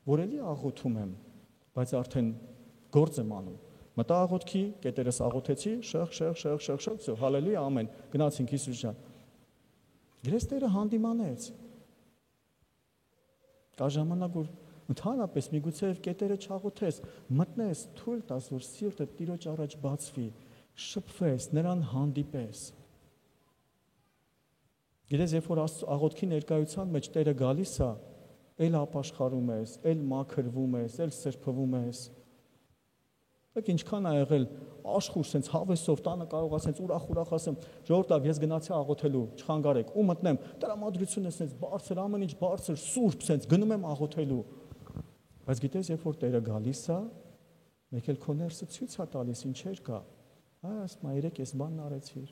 որ էլի աղոթում եմ, բայց արդեն գործ եմ անում։ Մտա աղոթքի, կետերս աղոթեցի, շեղ, հալելույա, ամեն, գնացինք Հիսուս ջան։ Գրես Տերը հանդիմանեց։ Կա ժամանակ, որ ընդհանրապես միգուցե կետերը չաղոթես, մտնես, թույլ տաս, որ սիրտը Տիրոջ առաջ բացվի, շփվես, նրան հանդիպես։ Գիտես, երբ որ աղոթքի ներկայության մեջ Տերը գալիս է, էլ ապաշխարում ես, էլ մաքրվում ես, էլ սրբվում ես։ Եք ինչքան ա եղել աշխուժ սենց հավեսով տանը կարող ասենց ուրախ ասեմ ժողովուրդ ես գնացի աղոթելու չխանգարեք ու մտնեմ տրամադրությունը սենց բարձր ամեն ինչ բարձր սուրբ սենց գնում եմ աղոթելու բայց գիտես երբ որ Տերը գալիս է մեկ էլ քո ներսը ցույց է տալիս ինչեր կա ասում ա երեք ես բանն արեցիր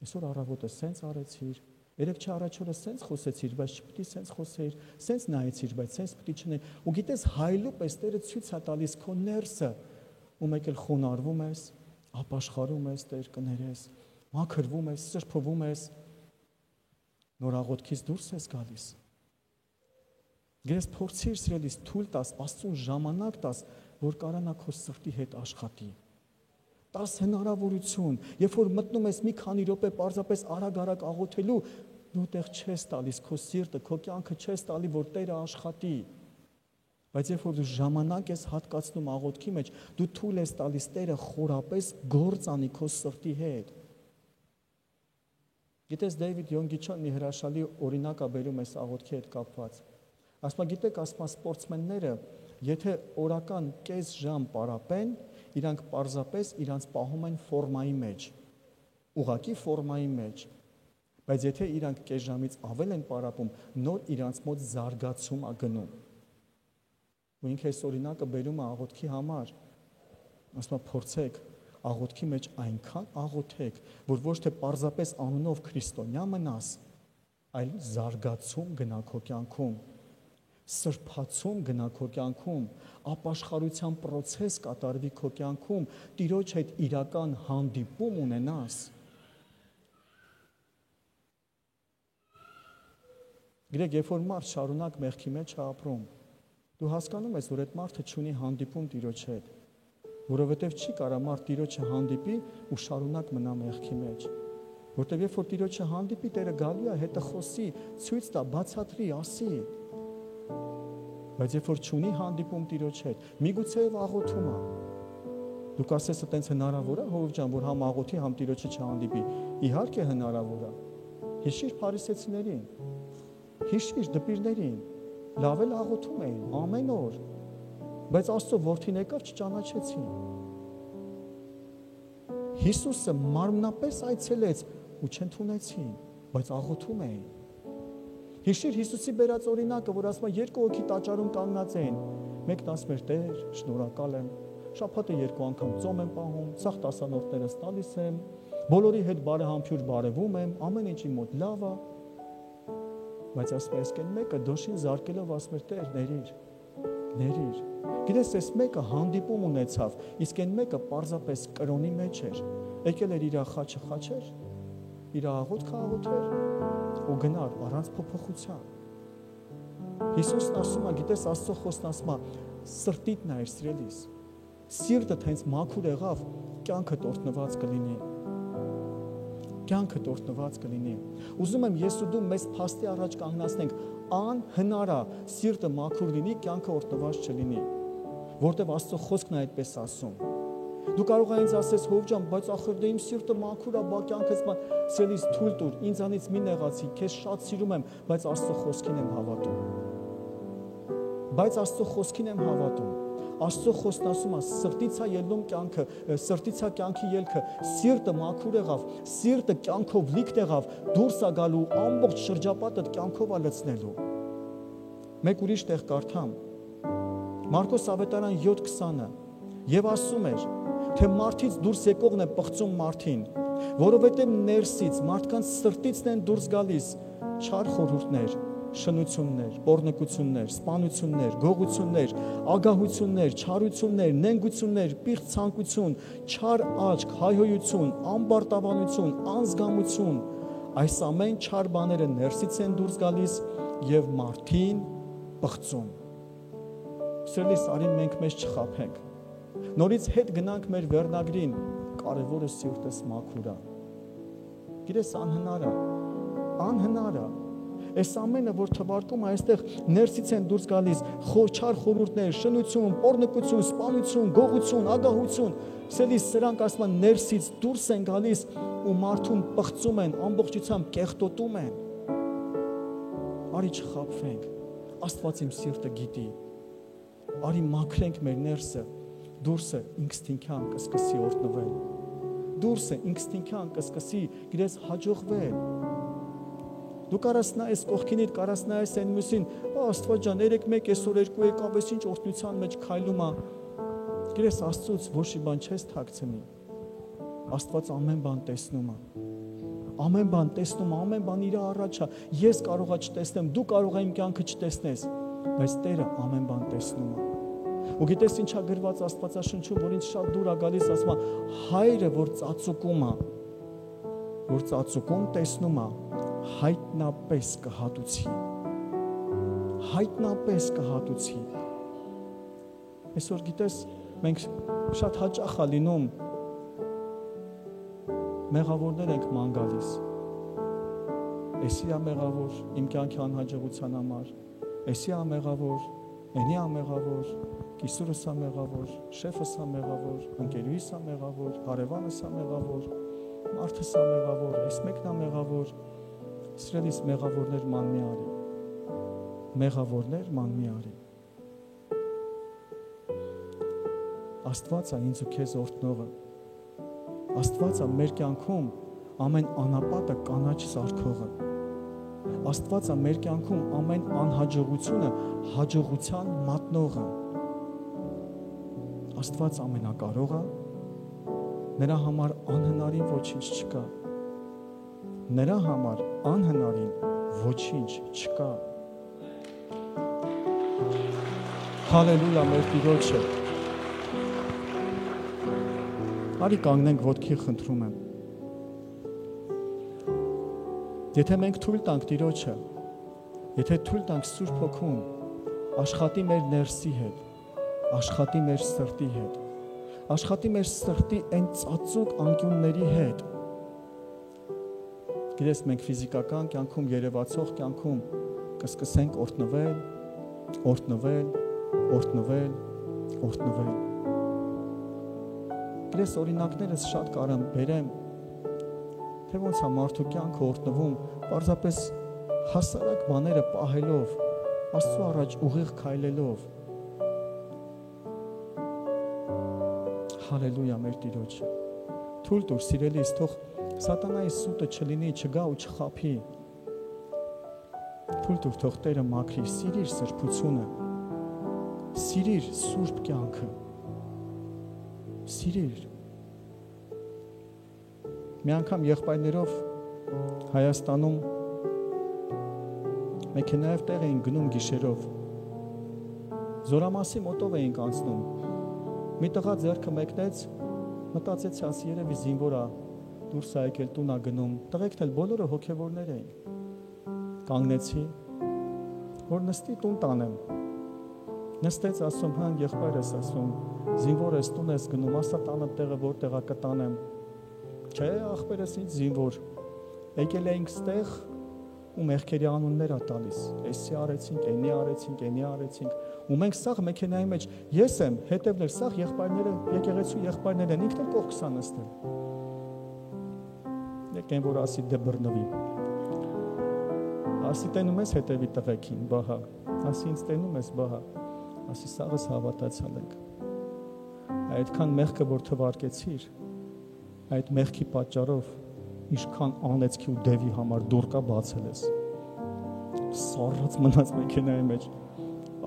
այսօր առավոտը սենց արեցիր երեք չառաջ օրը սենց խոսեցիր բայց չպետք է սենց խոսեիր սենց նայեցիր բայց սենց պետք չնայ ու գիտես հայլու պես Տերը ցույց է տալիս քո ներսը ու մեկ էլ խոնարհվում ես, ապաշխարում ես, Տեր կներես, մաքրվում ես, սրբվում ես, նոր աղոթքից դուրս ես գալիս։ Գերես փորձիր սիրելիս թույլ տաս, Աստծուն ժամանակ տաս, որ կարանա քո սրտի հետ աշխատի։ Տաս հնարավորություն, երբ որ մտնում ես մի քանի րոպե պարզապես արագ աղոթելու, դու տեղ չես տալիս քո սիրտը, քո կյանքը չես տալի, որ Տերը աշխատի։ Բայց երբ որ դու ժամանակ ես հատկացնում աղոթքի մեջ, դու թույլ ես տալիս Տերը խորապես գործ անի քո սրտի հետ։ Գիտես Դեյվիդ Յոնգիչան մի հրաշալի օրինակ է բերում այս աղոթքի հետ կապված։ Ասում գիտեք, ասում սպորտսմենները, եթե օրական կես ժամ պարապեն, իրանք պարզապես իրանց պահում են ֆորմայի մեջ, ուղղակի ֆորմայի մեջ։ Բայց եթե իրանք կես ժամից ավել են պարապում, նոր իրանց մոտ զարգացում է գնում։ Ու ինքը այս օրինակը բերում է աղոթքի համար, ասում է փորձեք, աղոթքի մեջ այնքան աղոթեք, որ ոչ թե պարզապես անունով քրիստոնյա մնաս, այլ զարգացում գնա քո կյանքում, սրբացում գնա քո կյանքում, ապաշխարության պրոցես կատարվի քո կյանքում, Տիրոջ հետ իրական հանդիպում ունենաս։ Գիտեք, երբ որ մարդ շարունակ մեղքի մեջ է ապրում, դու հասկանում ես, որ այդ մարդը չունի հանդիպում Տիրոջ հետ, որովհետև չի կարա մարդ Տիրոջը հանդիպի ու շարունակ մնա մեղքի մեջ, որտեղ երբ որ Տիրոջը հանդիպի, Տերը գալու է, հետը խոսի, ցույց տա, բացատրի, ասի, բայց երբ որ չունի հանդիպում Տիրոջ հետ, միգուցե աղոթում է, դու կասես, այտենց հնարավոր է, Հովիվ ջան, որ համ աղոթի, համ Տիրոջը չհանդիպի, իհարկե հնարավոր է, հիշիր փարիսեցիներին, հիշիր դպիրներին, լավ էլ աղոթում էին, ամեն օր, բայց Աստծո որդին եկավ չճանաչեցին։ Հիսուսը մարմնապես այցելեց ու չընդունեցին, բայց աղոթում էին։ Հիշիր Հիսուսի բերած օրինակը, որ ասում է երկու հոգի տաճարում կանգնած էին, մեկն ասում էր Տեր, շնորհակալ եմ, շաբաթը 2 անգամ ծոմ եմ պահում, ցախ տասանորդներս տալիս եմ, բոլորի հետ բարեհամբույր բարևում եմ, ամեն ինչի մոտ լավ է։ Բայց ասում է, այս կեն մեկը դոշին զարկելով ասում էր Տեր, ների։ Գիտես, այս մեկը հանդիպում ունեցավ, իսկ այն մեկը պարզապես կրոնի մեջ էր, եկել էր իր խաչը խաչեր, իր աղոթքը աղոթեր ու գնար առանց փոփոխության։ Հիսուսն ասում է, գիտես, Աստծո խոսքն ասում է, սրտիդ նայր սիրելիս։ Սիրտդ հենց մաքուր եղավ, կյանքդ օրհնված կլինի։ Կյանքդ օրհնված կլինի։ Ուզում եմ ես ու դու մեզ փաստի առաջ կանգնացնենք, անհնար է սիրտը մաքուր լինի, կյանքը օրհնված չլինի, որտեղ Աստծո խոսքն է այդպես ասում։ Դու կարող ես ինձ ասես, հով ջան, բայց ախր դե իմ սիրտը մաքուր է, բա կյանքս սիրելիս թույլ տուր, ինձանից մի նեղացի, քեզ շատ սիրում եմ, բայց Աստծո խոսքին եմ հավատում։ Բայց Աստծո խոսքին եմ հավատում։ Աստծո խոսքն ասում է, սրտից է ելնում կյանքը, սրտից է կյանքի ելքը, սիրտը մաքուր եղավ, սիրտը կյանքով լիքտ եղավ, դուրս է գալու ամբողջ շրջապատը կյանքով է լցնելու։ Մեկ ուրիշ տեղ կարդամ։ Մարկոս ավետարան 7:20-ը եւ ասում էր, թե մարդից դուրս եկողն է պղծում մարդին, որովհետեւ ներսից մարդկանց սրտիցն են դուրս գալիս չար խորհուրդներ, շնություններ, պոռնկություններ, սպանություններ, գողություններ, ագահություններ, չարություններ, նենգություններ, պիղծ ցանկություն, չար աչք, հայհոյություն, ամբարտավանություն, անզգամություն, այս ամեն չար բաները ներսից են դուրս գալիս եւ մարդին պղծում։ Սիրելիս, արի մենք մեզ չխաբենք։ Նորից հետ գնանք մեր վերնագրին, կարևորը սիրտս մաքուր է։ Գիտես, անհնար է։ Այս ամենը, որ թվարկում է, այստեղ ներսից են դուրս գալիս չար խորհուրդներ, շնություն, պոռնկություն, սպանություն, գողություն, ագահություն։ Սիրելիս, սրանք ասում են ներսից դուրս են գալիս ու մարդուն պղծում են, ամբողջությամբ կեղտոտում են։ Արի չխաբվենք։ Աստված իմ սիրտը գիտի։ Արի մաքրենք մեր ներսը, դուրսը ինքստինքյան կսկսի օրհնվել։ Դուրսը ինքստինքյան կսկսի գիտես հաջողվել։ Դու կարաս նայես կողքինիդ, կարաս նայես այն մյուսին, Աստված ջան, 3-1 այսօր 2 եկավ, ես ինչ օրհնության մեջ քայլում է։ Գիտես, Աստծուց ոչ մի բան չես թաքցնի։ Աստված ամեն բան տեսնում է։ Ամեն բան տեսնում է, ամեն բան իր առաջ է։ Ես կարող եմ չտեսնեմ, դու կարող ես իմ կյանքը չտեսնես, բայց Տերը ամեն բան տեսնում է։ Ու գիտես ինչա գրված Աստվածաշնչում, որ ինձ շատ դուր է գալիս, ասում է, հայրը, որ ծածուկում տեսնում է, հայտնապես կհատուցի։ Հայտնապես կհատուցի։ Այսօր գիտես, մենք շատ հաճախ է լինում մեղավորներ ենք ման գալիս։ Էսի է մեղավոր իմ կյանքի անհաջողության համար, էսի է մեղավոր, էնի է մեղավոր, կիսուրս է մեղավոր, շեֆս է մեղավոր, ընկերուհիս է մեղավոր, հարևանս է մեղավոր, մարդս է մեղավոր, այս մեկն է մեղավոր։ Սիրելիս, մեղավորներ ման մի արի։ Մեղավորներ ման մի արի։ Աստված է ինձ ու քեզ օրհնողը։ Աստված է մեր կյանքում ամեն անապատը կանաչ սարքողը։ Աստված է մեր կյանքում ամեն անհաջողությունը հաջողության մատնողը։ Աստված ամենակարող է, նրա համար անհնարին ոչինչ չկա։ Նրա համար անհնարին ոչինչ չկա։ Հալելույա մեր Տիրոջը։ Արի կանգնենք ոտքի, խնդրում եմ։ Եթե մենք թույլ տանք Տիրոջը, եթե թույլ տանք Սուրբ Հոգուն, աշխատի մեր ներսի հետ, աշխատի մեր սրտի հետ, աշխատի մեր սրտի այն ծածուկ անկյունների հետ, գիտես, մենք ֆիզիկական կյանքում, երևացող կյանքում կսկսենք օրհնվել, օրհնվել, օրհնվել, օրհնվել։ Գիտես, օրինակներս շատ կարամ բերեմ, թե ոնց է մարդու կյանքը օրհնվում, պարզապես հասարակ բաները պահելով, Աստծո առաջ ուղիղ քայլելով։ Հալելույա մեր Տիրոջը։ Թույլ տուր, սիրելիս, թող Սատանայի սուտը չլինի, չգա ու չխաբի։ Թույլ տուր, թող Տերը մաքրի, սիրիր սրբությունը, սիրիր սուրբ կյանքը, սիրիր։ Մի անգամ եղբայրներով Հայաստանում մեքենայով տեղ էին գնում գիշերով, Զորամասի մոտով էինք անցնում, մի տղա ձեռքը մեկնեց, մտածեց, ասի երևի զինվոր է, դուրս է եկել, տուն է գնում, տղեկն էլ բոլորը հոգևորներ էին։ Կանգնեցի, որ նստի տուն տանեմ։ Նստեց ասում, հա, եղբայրս ասում, զինվոր ես տուն ես գնում, ասա տանը տեղը որտեղա կտանեմ։ Չէ, ախպերս ինձ զինվոր։ Եկել էինք ստեղ ու մեղքերի անուններ ա տալիս։ Էսի արեցինք, էնի արեցինք, էնի արեցինք։ Ու մենք սաղ մեքենայի մեջ ես եմ, հետևներ սաղ եղբայրները, եկեղեցու եղբայրներ են, ինքն էլ կողքս ա նստել։ Եկեն որ ասի դե բռնվի։ Ասի տենում ես հետևի տղեկին, բահա։ Ասի ինձ տենում ես, բահա։ Ասի սաղս հավատացյալ ենք։ Այդքան մեղքը որ թվարկեցիր, այդ մեղքի պատճառով ինչքան անեցքի ու դևի համար դուրկա բացել ես։ Սառած մնաց մեքենայի մեջ։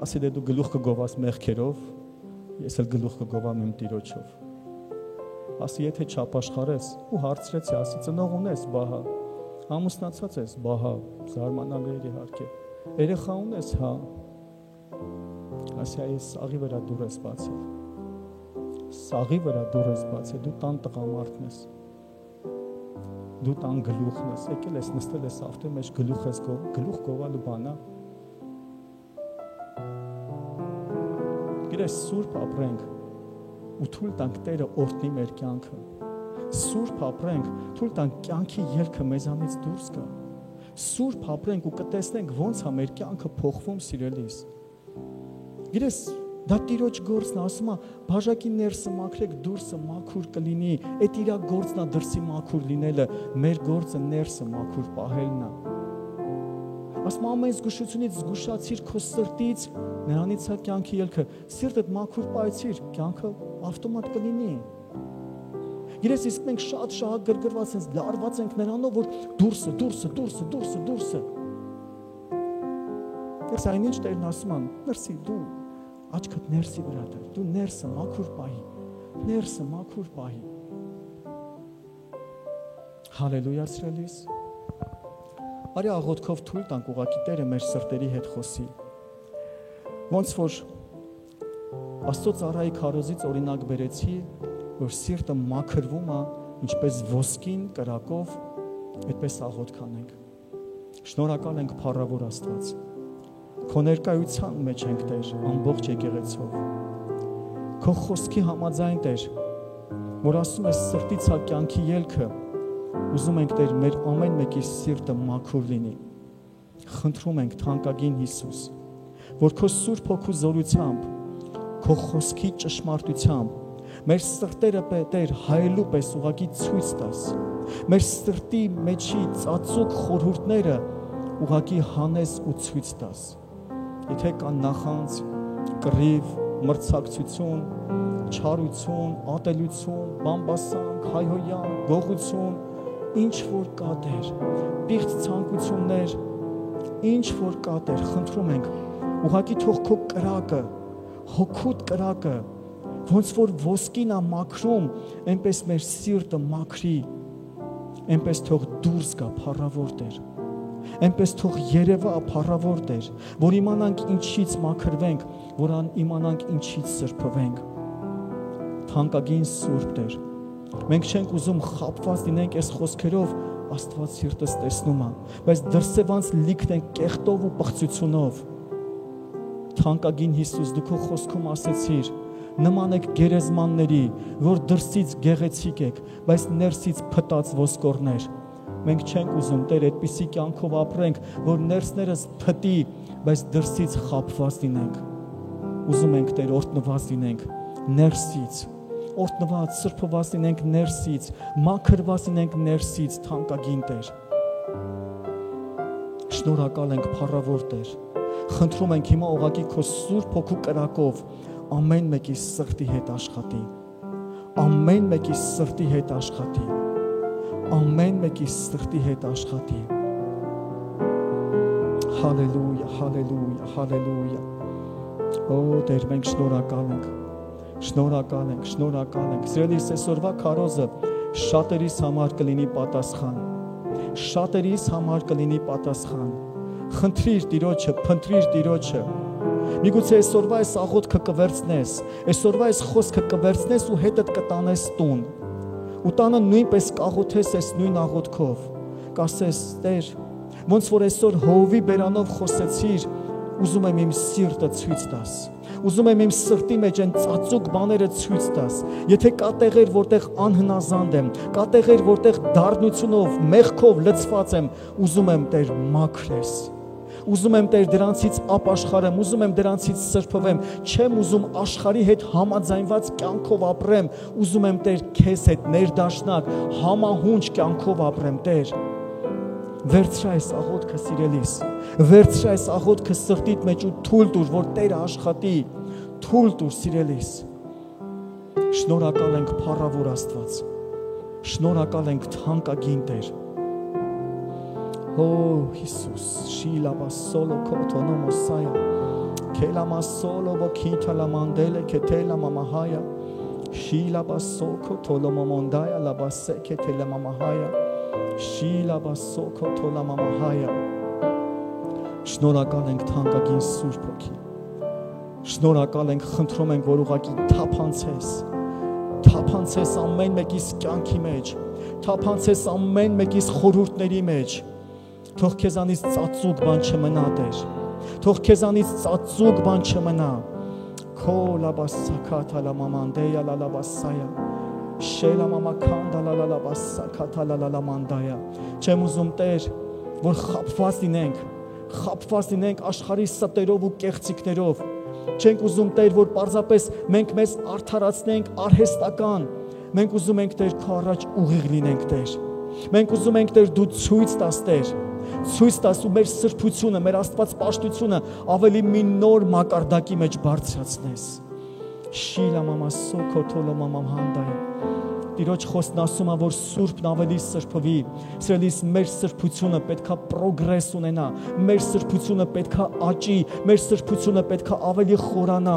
Ասի դե դու գլուխ կգովաս մեղքերով, ես էլ գլուխ կգովամ իմ տիրոջով։ Ասի եթե չապաշխարես ու հարցրեցի, ասի ծնող ունես, բահա։ Ամուսնացած ես, բահա, զարմանալի էր իհարկե։ Երեխա ունես, հա։ Ասի այս սաղի վրա դուր ես բացել։ Սաղի վրա դուր ես բացել, դու տան տղամարդն ես։ Դու տան գլուխն ես, եկել ես նստել ես ավտոյի մեջ գլուխ ես գլուխ գովալու բանա։ Գիտես սուրբ ապրենք ու թույլ տանք Տերը օրհնի մեր կյանքը։ Սուրբ ապրենք, թույլ տանք կյանքի ելքը մեզանից դուրս գա։ Սուրբ ապրենք ու կտեսնենք ոնց է մեր կյանքը փոխվում սիրելիս։ Գիտես դա Տիրոջ գործն է, ասում է, բաժակի ներսը մաքրեք, դուրսը մաքուր կլինի։ Այդ իր գործն է դրսի մաքուր լինելը, մեր գործը ներսը մաքուր պահելն է։ Ասում է, ամեն զգուշությունից զգուշացիր քո սրտից, նրանից է կյանքի ելքը։ Սիրտդ մաքուր պահեցիր, կյանքը ավտոմատ կլինի։ Գիտես, իսկ մենք շատ գրգռված ենք, լարված ենք նրանով, որ դուրսը։ Դες այն ինչ Տերն ասում է, ներսի դու աչքդ ներսի վրա դր, դու ներսը մաքուր պահի։ Հալելույա սիրելիս։ Արի աղոթքով թույլ տանք ուղղակի Տերը մեր սրտերի հետ խոսի։ Ոնց որ Աստծո ծառայի քարոզից օրինակ բերեցի, որ սիրտը մաքրվում է, ինչպես ոսկին կրակով, այդպես աղոթք անենք։ Շնորհակալ ենք փառավոր Աստված։ Քո ներկայության մեջ ենք Տեր, ամբողջ եկեղեցով։ Քո խոսքի համաձայն Տեր, որ ասում ես սրտից է կյանքի ելքը, ուզում ենք Տեր մեր ամեն մեկի սիրտը մաքուր լինի։ Խնդրում ենք թանկագին Հիսուս, որ քո Սուրբ Հոգու զորությամբ, քո խոսքի ճշմարտությամբ մեր սրտերը Տեր հայելու պես ուղղակի ցույց տաս։ Մեր սրտի մեջի ծածուկ խորհուրդները ուղղակի հանես ու ցույց տաս։ Եթե կան նախանձ, կռիվ, մրցակցություն, չարություն, ատելություն, բամբասանք, հայհոյան, գողություն, ինչ որ կա Տեր, պիղծ ցանկություններ, ինչ որ կա Տեր, խնդրում ենք, ուղղակի թող քո կրակը, հոգուտ կրակը, ոնց որ ոսկին է մաքրում, այնպես մեր սիրտը մաքրի, այնպես թող դուրս գա փառավոր Տեր, այնպես թող երևա փառավոր Տեր, որ իմանանք ինչից մաքրվենք, որ իմանանք ինչից սրբվենք։ Թանկագին Սուրբ Տեր, մենք չենք ուզում խաբված լինենք այս խոսքերով, Աստված սիրտս տեսնում է, բայց դրսևանց լիքն ենք կեղտով ու պղծությունով։ Թանկագին Հիսուս, դու քո խոսքում ասեցիր, նման եք գերեզմանների, որ դրսից գեղեցիկ եք, բայց ներսից փտած ոսկորներ։ Մենք չենք ուզում Տեր այդպիսի կյանքով ապրենք, որ ներսներս փտի, բայց դրսից խաբված լինենք։ Ուզում ենք Տեր օրհնված լինենք ներսից, օրհնված, սրբված լինենք ներսից, մաքրված լինենք ներսից, թանկագին Տեր։ Շնորհակալ ենք փառավոր Տեր։ Խնդրում ենք հիմա ուղղակի քո Սուրբ Հոգու կրակով ամեն մեկի սրտի հետ աշխատի։ Ամեն մեկի սրտի հետ աշխատի։ Ամեն մեկի սրտի հետ աշխատի։ Հալելույա, հալելույա, հալելույա։ Օ Տեր, մենք շնորհակալ ենք։ Շնորհակալ ենք, շնորհակալ ենք։ Սիրելիս, այսօրվա քարոզը շատերիս համար կլինի պատասխան։ Շատերիս համար կլինի պատասխան։ Խնդրիր Տիրոջը, փնտրիր Տիրոջը։ Միգուցե այսօրվա այս աղոթքը կվերցնես, այսօրվա այս խոսքը կվերցնես ու հետդ կտանես տուն։ Ու տանը նույնպես կաղոթես այս նույն աղոթքով։ Կասես, Տեր, ոնց որ այսօր Հովի բերանով խոսեցիր, ուզում եմ իմ սիրտը ցույց տաս, ուզում եմ իմ սրտի մեջ այն ծածուկ բաները ցույց տաս, եթե կա տեղեր, որտեղ անհնազանդ եմ, կա տեղեր, որտեղ դառնությունով, մեղքով լցված եմ, ուզում եմ Տեր մաքրես, ուզում եմ Տեր դրանցից ապաշխարեմ, ուզում եմ դրանցից սրբվեմ, չեմ ուզում աշխարհի հետ համաձայնված կյանքով ապրեմ, ուզում եմ Տեր քեզ հետ ներդաշնակ, համահունչ կյանքով ապրեմ, Տեր։ Վերցրա այս աղոթքը սիրելիս, վերցրա այս աղոթքը սրտիդ մեջ ու թույլ տուր, որ Տերը աշխատի, թույլ տուր սիրելիս։ Շնորհակալ ենք փառավոր Աստված, շնորհակալ ենք թանկագին Տեր։ Օ Հիսուս, շիլաբասոլո կոթոնոմոսայա, քելամասոլո բոքիթալամանդելե քեթելամամահայա, շիլաբասոքո թոլոմոմոնդայա լաբասե քեթելամամահայա, շիլաբասոքո թոլամամահայա։ Շնորհակալ ենք թանկագին Սուրբ Հոգի, շնորհակալ ենք, խնդրում ենք, որ ուղղակի թափանցես ամեն մեկիս կյանքի մեջ, թափանցես ամեն մեկիս խորհուրդների մեջ, թող քեզանից ծածուկ բան չմնա, Տեր, թող քեզանից ծածուկ բան չմնա, քո լաբասակաթալամամանդեյա լալաբասայա, շելամամաքանդալալաբասակաթալալամանդայա։ Չեմ ուզում, Տեր, որ խաբված լինենք աշխարհի ստերով ու կեղծիքներով, չենք ուզում, Տեր, որ պարզապես մենք մեզ արդարացնենք արհեստական, մենք ուզում ենք, Տեր, քո առաջ ուղիղ լինենք, Տեր, մենք ուզում ենք, Տեր, դու ցույց տաս, Տեր, ցույց տաս ու մեր սրբությունը, մեր աստվածպաշտությունը ավելի մի նոր մակարդակի մեջ բարձրացնես։ Շիլամամասոքո թոլոմամահանդայա։ Տիրոջ խոսքն ասում է, որ Սուրբն ավելի սրբվի, սիրելիս, մեր սրբությունը պետքա պրոգրես ունենա, մեր սրբությունը պետքա աճի, մեր սրբությունը պետքա ավելի խորանա։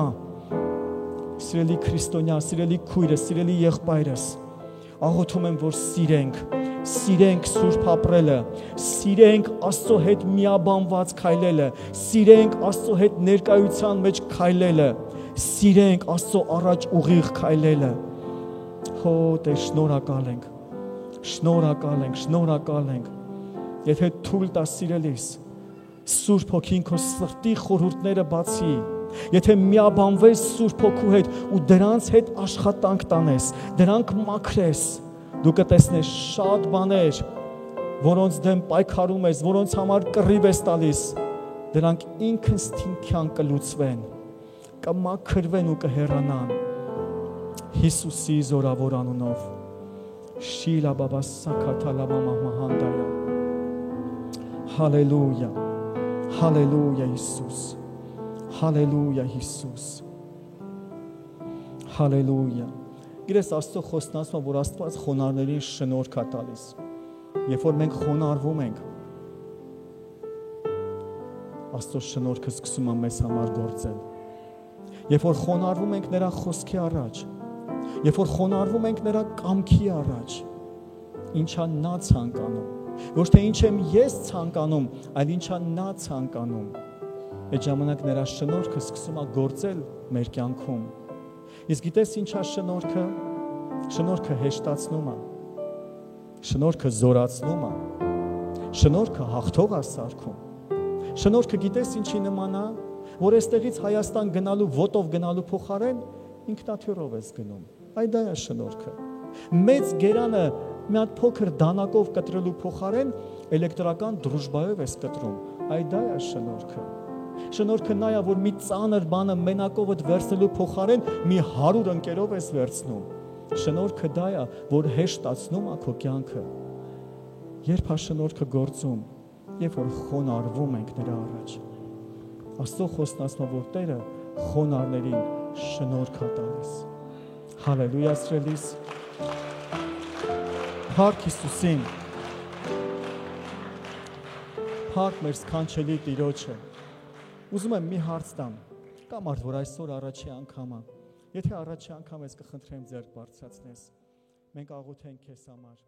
Սիրելի քրիստոնյա, սիրելի քույրս, սիրելի եղբայրս, աղոթում եմ, որ սիրենք սուրբ ապրելը, սիրենք Աստծո հետ միաբանված քայլելը, սիրենք Աստծո հետ ներկայության մեջ քայլելը, սիրենք Աստծո առաջ ուղիղ քայլելը։ Հո Տեր, շնորհակալ ենք։ Եթե թույլ տաս սիրելիս, Սուրբ Հոգին քո սրտի խորհուրդները բացի, եթե միաբանվես Սուրբ Հոգու հետ ու դրանց հետ աշխատանք տանես, դրանք մաքրես, դու կտեսնես շատ բաներ, որոնց դեմ պայքարում ես, որոնց համար կռիվ ես տալիս, դրանք ինքնստինքյան կլուծվեն, կմաքրվեն ու կհեռանան։ Հիսուսի զորավոր անունով, շիլաբաբասակաթալամամահանդայա։ Հալելույա, հալելույա Հիսուս, հալելույա Հիսուս, հալելույա։ Գիտես, Աստծո խոսքն ասում է, որ Աստված խոնարհներին շնորհք է տալիս։ Երբ որ մենք խոնարհվում ենք, Աստծո շնորհքը սկսում է մեզ համար գործել։ Երբ որ խոնարհվում ենք նրա խոսքի առաջ, երբ որ խոնարհվում ենք նրա կամքի առաջ, ինչա նա ցանկանում, ոչ թե ինչ եմ ես ցանկանում, այլ ինչա նա ցանկանում, այդ ժամանակ նրա շնորհքը սկսում է գործել մեր կյանքում։ Իսկ գիտես ինչա շնորհքը? Շնորհքը հեշտացնում է, շնորհքը զորացնում է, շնորհքը հաղթող է սարքում, շնորհքը գիտես ինչի նման է, որ այստեղից Հայաստան գնալու, ոտով գնալու փոխարեն ինքնաթիռով ես գնում, այդ դա է շնորհքը։ Մեծ գերանը մի հատ փոքր դանակով կտրելու փոխարեն էլեկտրական դրուժբայով ես կտրում, այդ դա է շնորհքը։ Շնորհքը նա է, որ մի ծանր բանը մենակովդ վերցնելու փոխարեն մի 100 ընկերով ես վերցնում։ Շնորհքը դա է, որ հեշտացնում է քո կյանքը։ Երբ է շնորհքը գործում, երբ որ խոնարհվում ենք նրա առաջ։ Աստծո խոսքն ասում է, որ Տերը խոնարհներին շնորհք է տալիս։ Հալելույա, սիրելիս։ Փառք Հիսուսին։ Փառք մեր սքանչելի Տիրոջը։ Ուզում եմ մի հարց տամ, կա մարդ, որ այսօր առաջի անգամ է, եթե առաջի անգամ ես կխնդրեմ ձեռք բարձրացնես, մենք աղոթենք քեզ համար։